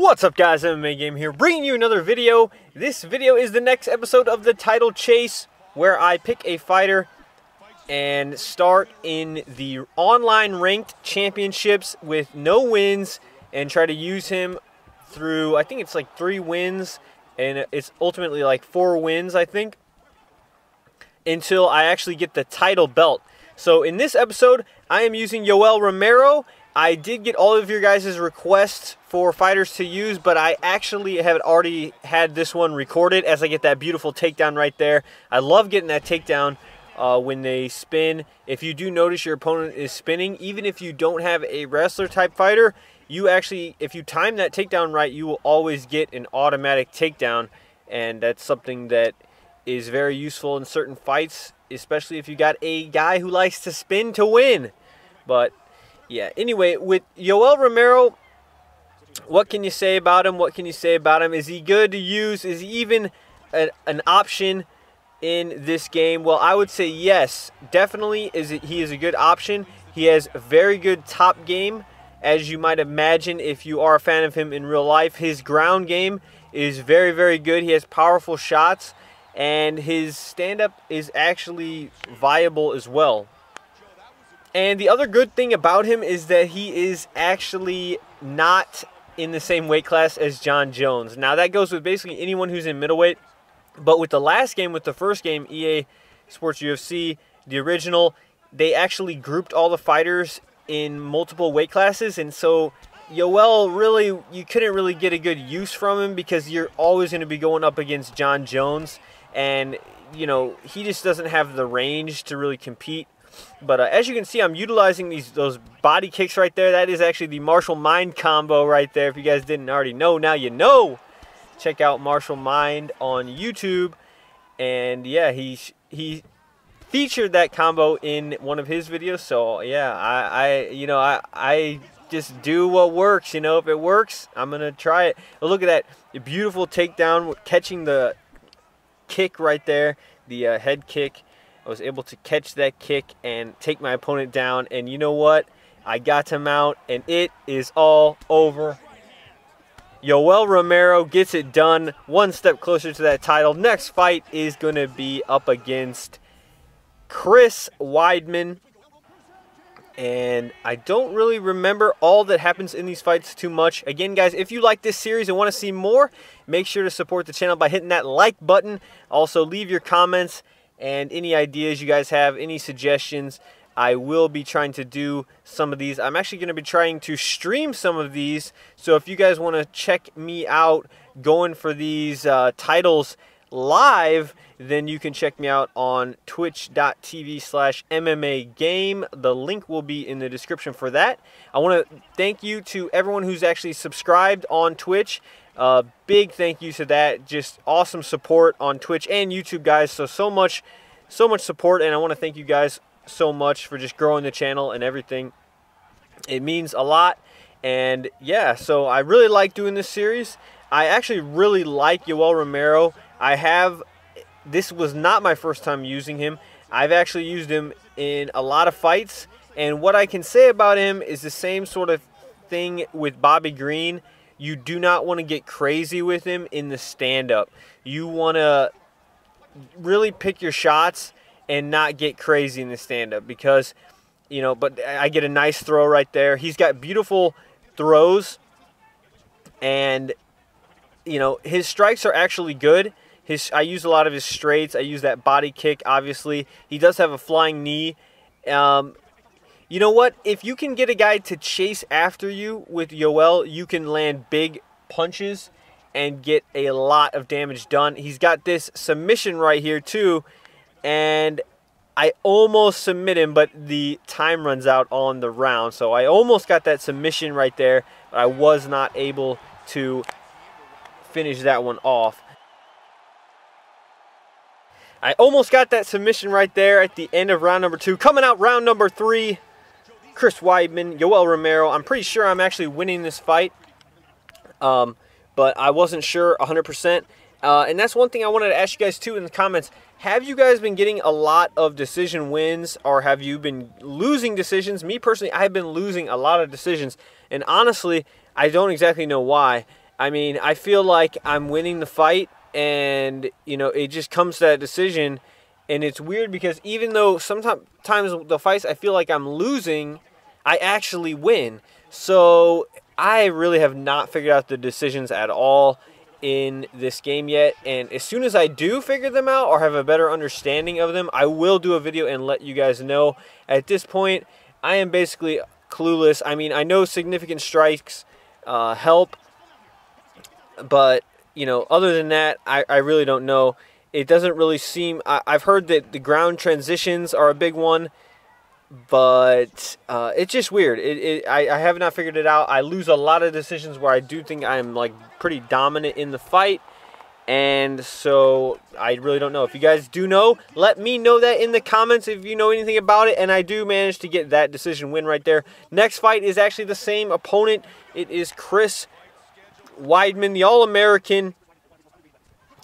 What's up, guys? MMAGAME here, bringing you another video. This video is the next episode of the title chase, where I pick a fighter and start in the online ranked championships with no wins and try to use him through, I think it's like 3 wins, and it's ultimately like 4 wins, I think, until I actually get the title belt. So in this episode, I am using YOEL ROMERO. I did get all of your guys' requests for fighters to use, but I actually have already had this one recorded as I get that beautiful takedown right there. I love getting that takedown when they spin. If you do notice your opponent is spinning, even if you don't have a wrestler type fighter, you actually, if you time that takedown right, you will always get an automatic takedown, and that's something that is very useful in certain fights, especially if you got a guy who likes to spin to win. But yeah, anyway, with YOEL ROMERO, what can you say about him? What can you say about him? Is he good to use? Is he even an option in this game? Well, I would say yes, definitely he is a good option. He has a very good top game, as you might imagine if you are a fan of him in real life. His ground game is very, very good. He has powerful shots, and his stand-up is actually viable as well. And the other good thing about him is that he is actually not in the same weight class as Jon Jones. Now, that goes with basically anyone who's in middleweight. But with the last game, with the first game, EA Sports UFC, the original, they actually grouped all the fighters in multiple weight classes. And so YOEL, really, you couldn't really get a good use from him because you're always going to be going up against Jon Jones. And, you know, he just doesn't have the range to really compete. But as you can see, I'm utilizing those body kicks right there. That is actually the Martial Mind combo right there. If you guys didn't already know, now you know. Check out Martial Mind on YouTube. And yeah, he featured that combo in one of his videos. So yeah, I just do what works. You know, if it works, I'm gonna try it. But look at that beautiful takedown, catching the kick right there, the head kick. I was able to catch that kick and take my opponent down, and you know what? I got him out, and it is all over. YOEL ROMERO gets it done, one step closer to that title. Next fight is going to be up against Chris Weidman, and I don't really remember all that happens in these fights too much. Again, guys, if you like this series and want to see more, make sure to support the channel by hitting that like button. Also, leave your comments and any ideas you guys have, any suggestions. I will be trying to do some of these. I'm actually going to be trying to stream some of these. So if you guys want to check me out going for these titles live, then you can check me out on twitch.tv/MMAGame. The link will be in the description for that. I want to thank you to everyone who's actually subscribed on Twitch. Big thank you to that. Just awesome support on Twitch and YouTube, guys. So much support, and I want to thank you guys so much for just growing the channel and everything. It means a lot. And yeah, so I really like doing this series. I actually really like YOEL ROMERO. This was not my first time using him. I've actually used him in a lot of fights, and what I can say about him is the same sort of thing with Bobby Green. You do not want to get crazy with him in the stand-up. You want to really pick your shots and not get crazy in the stand-up because, you know, but I get a nice throw right there. He's got beautiful throws, and, you know, his strikes are actually good. I use a lot of his straights. I use that body kick, obviously. He does have a flying knee. You know what? If you can get a guy to chase after you with YOEL, you can land big punches and get a lot of damage done. He's got this submission right here too, and I almost submit him, but the time runs out on the round. So I almost got that submission right there, but I was not able to finish that one off. I almost got that submission right there at the end of round number 2. Coming out round number 3. Chris Weidman, YOEL ROMERO. I'm pretty sure I'm actually winning this fight, but I wasn't sure 100%. And that's one thing I wanted to ask you guys too in the comments. Have you guys been getting a lot of decision wins, or have you been losing decisions? Me personally, I've been losing a lot of decisions, and honestly, I don't exactly know why. I mean, I feel like I'm winning the fight, and, you know, it just comes to that decision. And it's weird because even though sometimes the fights I feel like I'm losing, I actually win. So I really have not figured out the decisions at all in this game yet. And as soon as I do figure them out or have a better understanding of them, I will do a video and let you guys know. At this point, I am basically clueless. I mean, I know significant strikes help, but, you know, other than that, I really don't know. It doesn't really seem... I've heard that the ground transitions are a big one, but it's just weird. I have not figured it out. I lose a lot of decisions where I do think I'm, like, pretty dominant in the fight, and so I really don't know. If you guys do know, let me know that in the comments if you know anything about it, and I do manage to get that decision win right there. Next fight is actually the same opponent. It is Chris Weidman, the All-American,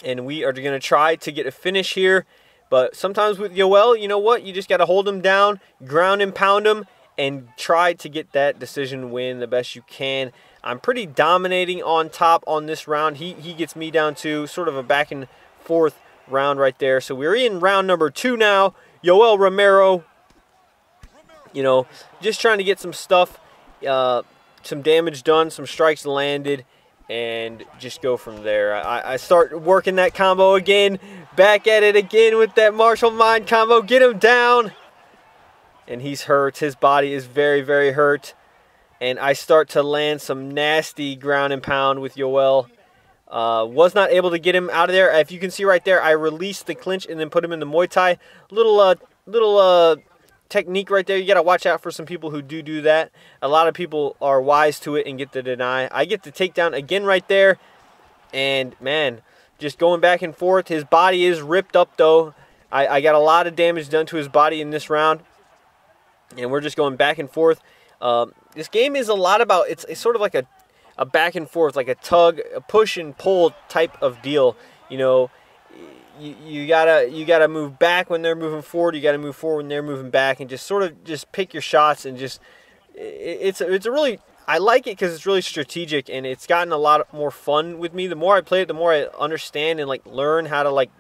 and we are going to try to get a finish here. But sometimes with Yoel, you know what? You just got to hold him down, ground and pound him, and try to get that decision win the best you can. I'm pretty dominating on top on this round. He gets me down to sort of a back and forth round right there. So we're in round number 2 now. YOEL Romero, you know, just trying to get some stuff, some damage done, some strikes landed, and just go from there. I start working that combo again. Back at it again with that martial mind combo. Get him down. And he's hurt. His body is very, very hurt. And I start to land some nasty ground and pound with Yoel. Was not able to get him out of there. If you can see right there, I released the clinch and then put him in the Muay Thai. Little technique right there. You got to watch out for some people who do that. A lot of people are wise to it and get the deny. I get the takedown again right there. And, man, just going back and forth. His body is ripped up, though. I got a lot of damage done to his body in this round. And we're just going back and forth. This game is a lot about, it's sort of like a back and forth, like a tug, a push and pull type of deal. You know, you gotta move back when they're moving forward. You gotta move forward when they're moving back, and just sort of just pick your shots, and just it's a really, I like it because it's really strategic, and it's gotten a lot more fun with me. The more I play it, the more I understand and like learn how to like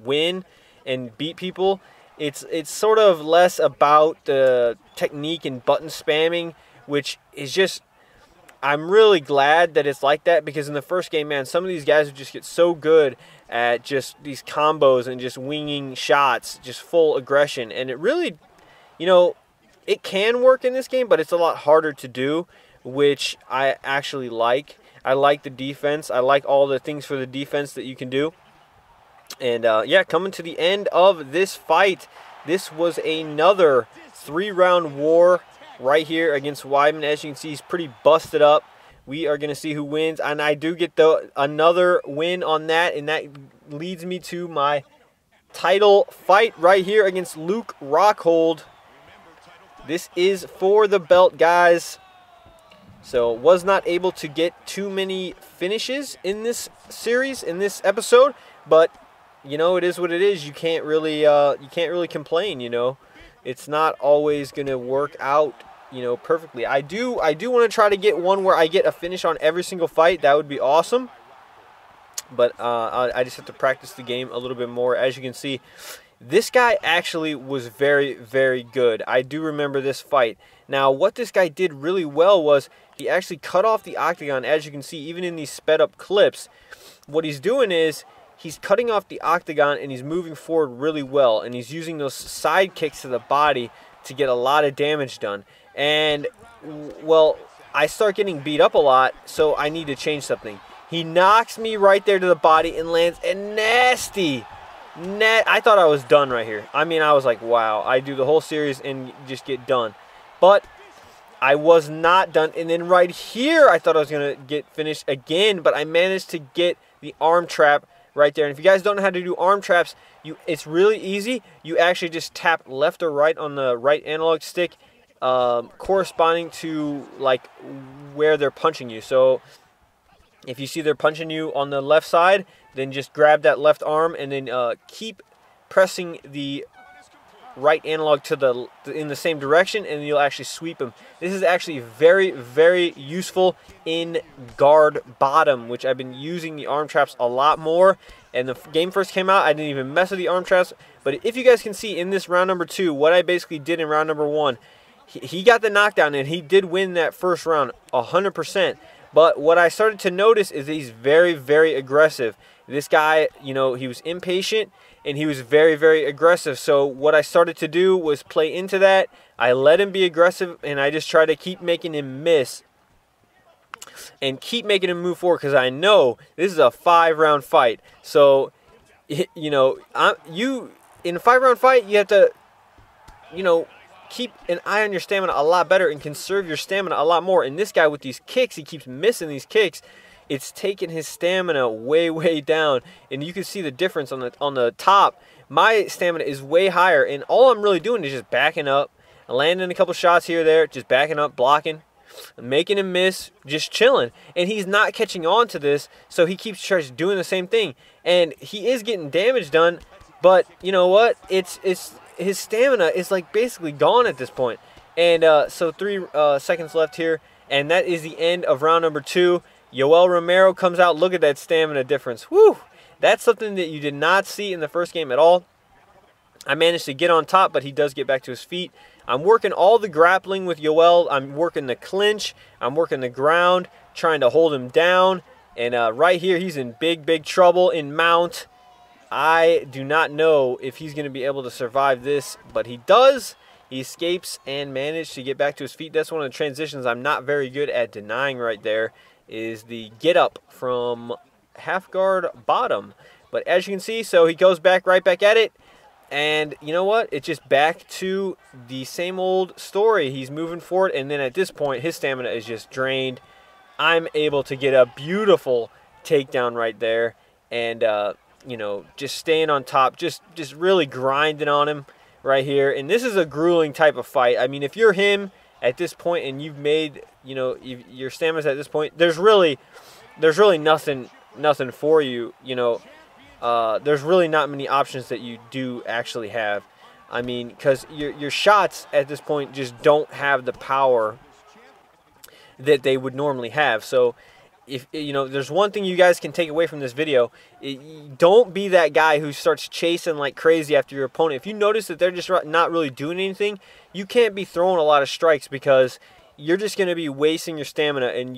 win and beat people. It's sort of less about the technique and button spamming, which is just, I'm really glad that it's like that, because in the first game, man, some of these guys would just get so good at just these combos and just winging shots, just full aggression. And it really, you know, it can work in this game, but it's a lot harder to do, which I actually like. I like the defense. I like all the things for the defense that you can do. And, yeah, coming to the end of this fight, this was another 3-round war right here against Weidman. As you can see, he's pretty busted up. We are going to see who wins, and I do get another win on that, and that leads me to my title fight right here against Luke Rockhold. This is for the belt, guys. So, was not able to get too many finishes in this series, in this episode, but you know, it is what it is. You can't really complain. You know, it's not always gonna work out, you know, perfectly. I do want to try to get one where I get a finish on every single fight. That would be awesome. But I just have to practice the game a little bit more. As you can see, this guy actually was very, very good. I do remember this fight. Now, what this guy did really well was he actually cut off the octagon. As you can see, even in these sped up clips, what he's doing is he's cutting off the octagon and he's moving forward really well. And he's using those side kicks to the body to get a lot of damage done. And, well, I start getting beat up a lot, so I need to change something. He knocks me right there to the body and lands a nasty I thought I was done right here. I mean, I was like, wow, I do the whole series and just get done. But I was not done. And then right here, I thought I was going to get finished again, but I managed to get the arm trap right there. And if you guys don't know how to do arm traps, it's really easy. You actually just tap left or right on the right analog stick, corresponding to like where they're punching you. So if you see they're punching you on the left side, then just grab that left arm and then keep pressing the right analog to in the same direction, and you'll actually sweep him. This is actually very, very useful in guard bottom, which I've been using the arm traps a lot more. And the game first came out, I didn't even mess with the arm traps. But if you guys can see in this round number 2, what I basically did in round number 1, he got the knockdown, and he did win that first round 100%. But what I started to notice is he's very, very aggressive. This guy, you know, he was impatient, and he was very, very aggressive. So what I started to do was play into that. I let him be aggressive, and I just try to keep making him miss and keep making him move forward, because I know this is a 5-round fight. So, you know, in a 5-round fight, you have to, you know, keep an eye on your stamina a lot better and conserve your stamina a lot more. And this guy with these kicks, he keeps missing these kicks. It's taking his stamina way, way down. And you can see the difference on the top. My stamina is way higher, and all I'm really doing is just backing up, landing a couple shots here or there, just backing up, blocking, making him miss, just chilling. And he's not catching on to this, so he keeps just doing the same thing. And he is getting damage done, but you know what? His stamina is like basically gone at this point. And so 3 seconds left here, and that is the end of round number 2. YOEL Romero comes out. Look at that stamina difference. Whew! That's something that you did not see in the first game at all. I managed to get on top, but he does get back to his feet. I'm working all the grappling with YOEL. I'm working the clinch. I'm working the ground, trying to hold him down. And right here, he's in big, big trouble in mount. I do not know if he's going to be able to survive this, but he does. He escapes and managed to get back to his feet. That's one of the transitions I'm not very good at denying right there, is the get up from half guard bottom. But as you can see, so he goes back right back at it. And you know what? It's just back to the same old story. He's moving forward, and then at this point, his stamina is just drained. I'm able to get a beautiful takedown right there, and you know, just staying on top, just really grinding on him right here. And this is a grueling type of fight. I mean, if you're him at this point and you've made, you know, your stamina's at this point, there's really nothing for you. You know, there's really not many options that you do actually have. I mean, because your shots at this point just don't have the power that they would normally have. So, if you know, there's one thing you guys can take away from this video, don't be that guy who starts chasing like crazy after your opponent. If you notice that they're just not really doing anything, you can't be throwing a lot of strikes, because you're just going to be wasting your stamina, and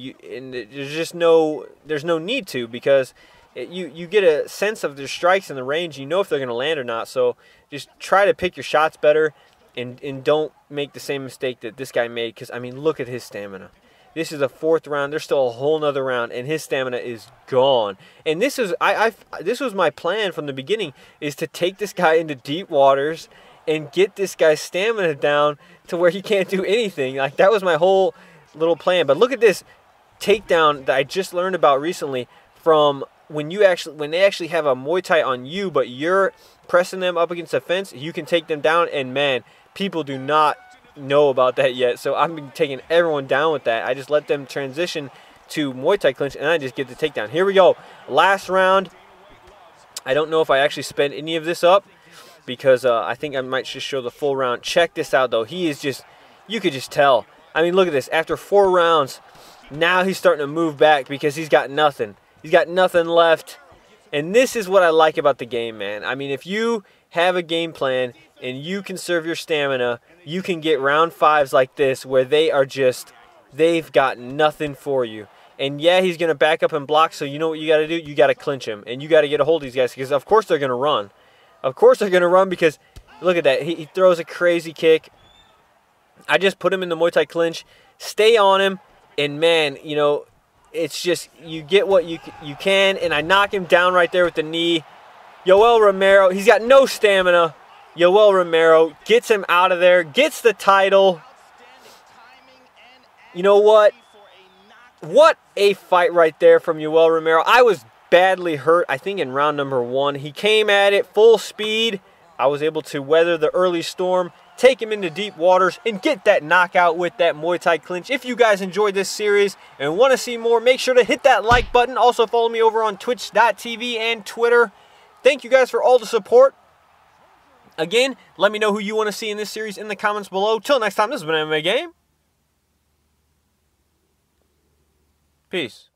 there's no need to, because you get a sense of their strikes in the range. You know if they're going to land or not. So just try to pick your shots better, and don't make the same mistake that this guy made, because I mean, look at his stamina. This is a 4th round. There's still a whole nother round, and his stamina is gone. And this is this was my plan from the beginning, is to take this guy into deep waters and get this guy's stamina down to where he can't do anything. Like, that was my whole little plan. But look at this takedown that I just learned about recently, from when they actually have a Muay Thai on you, but you're pressing them up against the fence, you can take them down. And man, people do not know about that yet, so I've been taking everyone down with that. I just let them transition to Muay Thai clinch, and I just get the takedown. Here we go, last round. I don't know if I actually spend any of this up, because I think I might just show the full round. Check this out though. He is just, you could just tell. I mean, look at this. After 4 rounds, now he's starting to move back, because he's got nothing. He's got nothing left. And this is what I like about the game, man. I mean, if you have a game plan and you conserve your stamina, you can get round 5s like this, where they've got nothing for you. And yeah, he's going to back up and block, so you know what you got to do? You got to clinch him, and you got to get a hold of these guys, because of course they're going to run. Of course they're going to run, because look at that. He throws a crazy kick. I just put him in the Muay Thai clinch, stay on him, and man, you know, it's just, you get what you can, and I knock him down right there with the knee. YOEL Romero, he's got no stamina. YOEL Romero gets him out of there, gets the title. You know what? What a fight right there from YOEL Romero. I was badly hurt, I think, in round number 1. He came at it full speed. I was able to weather the early storm, take him into deep waters, and get that knockout with that Muay Thai clinch. If you guys enjoyed this series and want to see more, make sure to hit that like button. Also follow me over on twitch.tv and Twitter. Thank you guys for all the support. Again, let me know who you want to see in this series in the comments below. Till next time, this has been MMA Game. Peace.